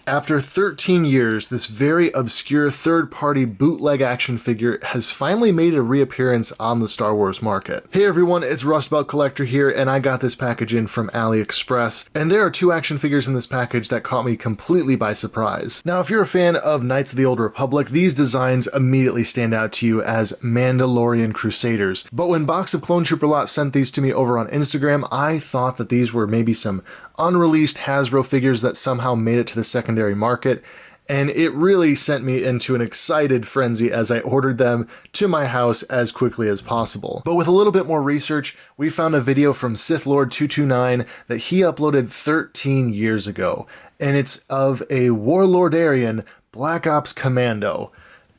After 13 years, this very obscure third-party bootleg action figure has finally made a reappearance on the Star Wars market. Hey everyone, it's Rustbelt Collector here, and I got this package in from AliExpress, and there are two action figures in this package that caught me completely by surprise. Now, if you're a fan of Knights of the Old Republic, these designs immediately stand out to you as Mandalorian Crusaders, but when Box of Clone Trooper Lot sent these to me over on Instagram, I thought that these were maybe some unreleased Hasbro figures that somehow made it to the secondary market, and it really sent me into an excited frenzy as I ordered them to my house as quickly as possible. But with a little bit more research, we found a video from SithLord229 that he uploaded 13 years ago, and it's of a Warlordarian Black Ops Commando.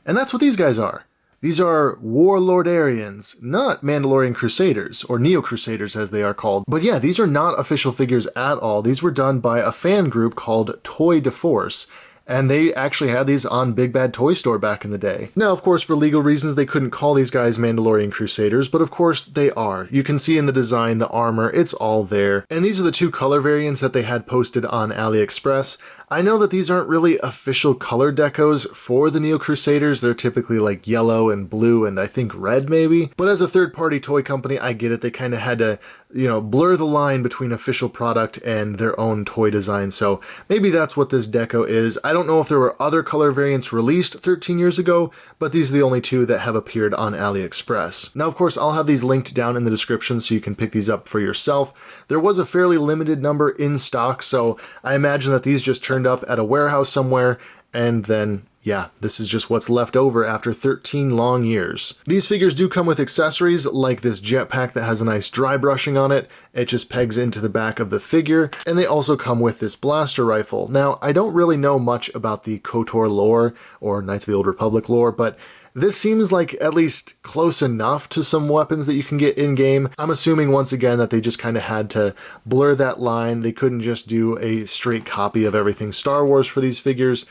And that's what these guys are. These are Warlordarians, not Mandalorian Crusaders, or Neo Crusaders as they are called. But yeah, these are not official figures at all. These were done by a fan group called ToyDaForce, and they actually had these on Big Bad Toy Store back in the day. Now, of course, for legal reasons, they couldn't call these guys Mandalorian Crusaders, but of course they are. You can see in the design, the armor, it's all there. And these are the two color variants that they had posted on AliExpress. I know that these aren't really official color decos for the Neo Crusaders. They're typically like yellow and blue and I think red maybe. But as a third-party toy company, I get it. They kind of had to, blur the line between official product and their own toy design. So maybe that's what this deco is. I don't know if there were other color variants released 13 years ago, but these are the only two that have appeared on AliExpress. Now, of course, I'll have these linked down in the description so you can pick these up for yourself. There was a fairly limited number in stock, so I imagine that these just turned up at a warehouse somewhere, and then yeah, this is just what's left over after 13 long years. These figures do come with accessories like this jetpack that has a nice dry brushing on it. It just pegs into the back of the figure, and they also come with this blaster rifle. Now, I don't really know much about the KOTOR lore or Knights of the Old Republic lore, but this seems like at least close enough to some weapons that you can get in-game. I'm assuming once again that they just kind of had to blur that line. They couldn't just do a straight copy of everything Star Wars for these figures.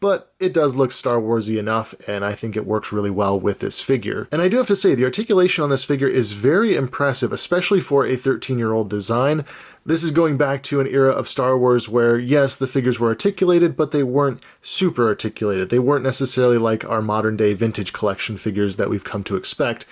But it does look Star Wars-y enough, and I think it works really well with this figure. And I do have to say, the articulation on this figure is very impressive, especially for a 13-year-old design. This is going back to an era of Star Wars where, yes, the figures were articulated, but they weren't super articulated. They weren't necessarily like our modern-day vintage collection figures that we've come to expect.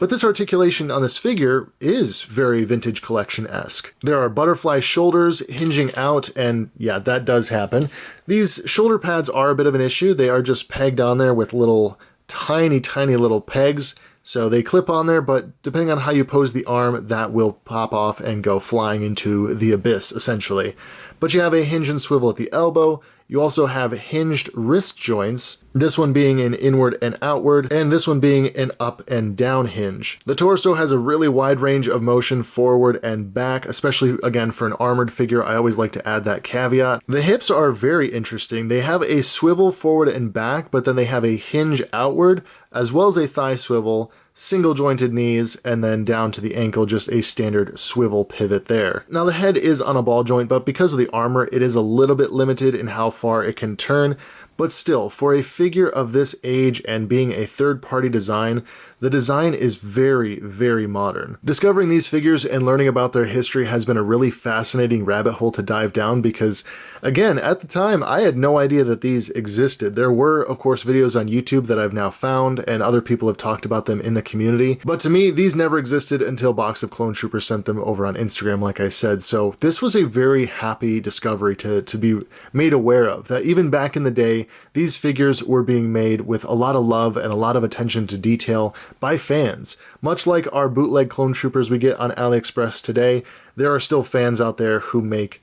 But this articulation on this figure is very vintage collection-esque. There are butterfly shoulders hinging out, and yeah, that does happen. These shoulder pads are a bit of an issue. They are just pegged on there with little tiny little pegs. So they clip on there, but depending on how you pose the arm, that will pop off and go flying into the abyss, essentially. But you have a hinge and swivel at the elbow. You also have hinged wrist joints, this one being an inward and outward, and this one being an up and down hinge. The torso has a really wide range of motion forward and back, especially again for an armored figure. I always like to add that caveat. The hips are very interesting. They have a swivel forward and back, but then they have a hinge outward, as well as a thigh swivel, single jointed knees, and then down to the ankle, just a standard swivel pivot there. Now the head is on a ball joint, but because of the armor, it is a little bit limited in how far it can turn. But still, for a figure of this age and being a third-party design, the design is very, very modern. Discovering these figures and learning about their history has been a really fascinating rabbit hole to dive down because, again, at the time, I had no idea that these existed. There were, of course, videos on YouTube that I've now found, and other people have talked about them in the community. But to me, these never existed until Box of Clone Troopers sent them over on Instagram, like I said. So this was a very happy discovery to be made aware of, that even back in the day, these figures were being made with a lot of love and a lot of attention to detail by fans. Much like our bootleg clone troopers we get on AliExpress today, there are still fans out there who make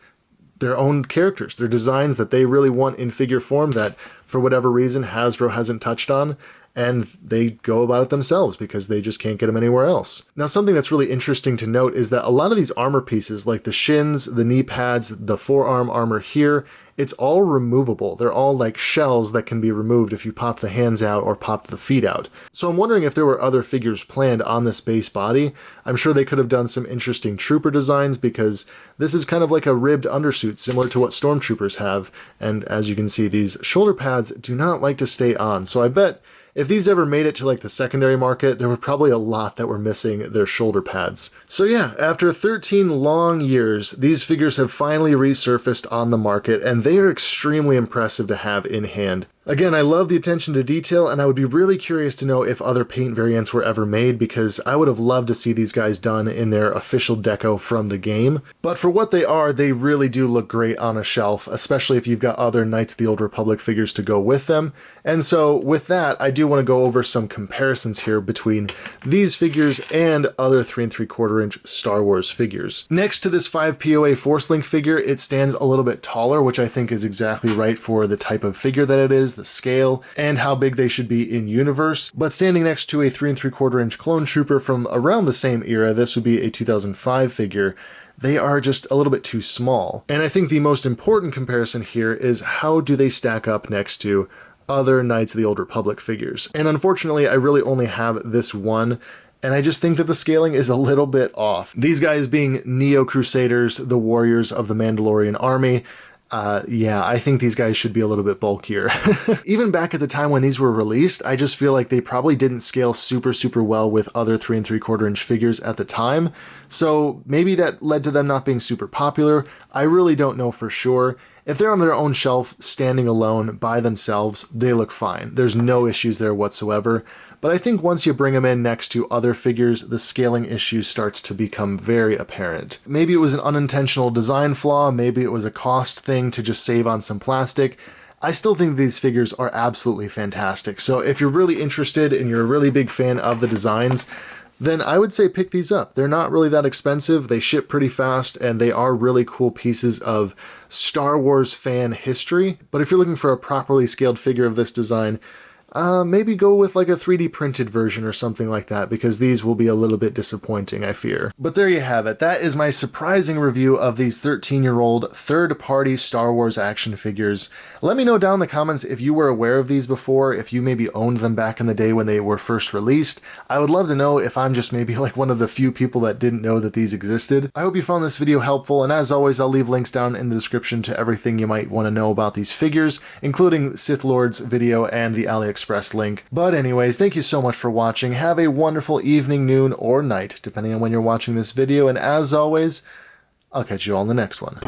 their own characters, their designs that they really want in figure form that, for whatever reason, Hasbro hasn't touched on, and they go about it themselves because they just can't get them anywhere else. Now, something that's really interesting to note is that a lot of these armor pieces, like the shins, the knee pads, the forearm armor here, it's all removable. They're all like shells that can be removed if you pop the hands out or pop the feet out. So I'm wondering if there were other figures planned on this base body. I'm sure they could have done some interesting trooper designs because this is kind of like a ribbed undersuit similar to what stormtroopers have. And as you can see, these shoulder pads do not like to stay on. So I bet If these ever made it to like the secondary market, there were probably a lot that were missing their shoulder pads. So yeah, after 13 long years, these figures have finally resurfaced on the market, and they are extremely impressive to have in hand. Again, I love the attention to detail, and I would be really curious to know if other paint variants were ever made, because I would have loved to see these guys done in their official deco from the game. But for what they are, they really do look great on a shelf, especially if you've got other Knights of the Old Republic figures to go with them. And so with that, I do want to go over some comparisons here between these figures and other 3 3/4 inch Star Wars figures. Next to this 5 POA Force Link figure, it stands a little bit taller, which I think is exactly right for the type of figure that it is, the scale, and how big they should be in universe. But standing next to a 3 3/4 inch Clone Trooper from around the same era, this would be a 2005 figure, they are just a little bit too small. And I think the most important comparison here is how do they stack up next to other Knights of the Old Republic figures. And unfortunately, I really only have this one, and I just think that the scaling is a little bit off. These guys being Neo-Crusaders, the warriors of the Mandalorian army, yeah, I think these guys should be a little bit bulkier. Even back at the time when these were released, I just feel like they probably didn't scale super well with other 3 3/4 inch figures at the time. So maybe that led to them not being super popular. I really don't know for sure. If they're on their own shelf, standing alone by themselves, they look fine. There's no issues there whatsoever. But I think once you bring them in next to other figures, the scaling issue starts to become very apparent. Maybe it was an unintentional design flaw, maybe it was a cost thing to just save on some plastic. I still think these figures are absolutely fantastic. So if you're really interested and you're a really big fan of the designs, then I would say pick these up. They're not really that expensive, they ship pretty fast, and they are really cool pieces of Star Wars fan history. But if you're looking for a properly scaled figure of this design, maybe go with like a 3D printed version or something like that, because these will be a little bit disappointing, I fear. But there you have it. That is my surprising review of these 13-year-old third-party Star Wars action figures. Let me know down in the comments if you were aware of these before, if you maybe owned them back in the day when they were first released. I would love to know if I'm just maybe like one of the few people that didn't know that these existed. I hope you found this video helpful, and as always, I'll leave links down in the description to everything you might want to know about these figures, including Sith Lord's video and the AliExpress link. But anyways, thank you so much for watching. Have a wonderful evening, noon, or night, depending on when you're watching this video, and as always, I'll catch you all in the next one.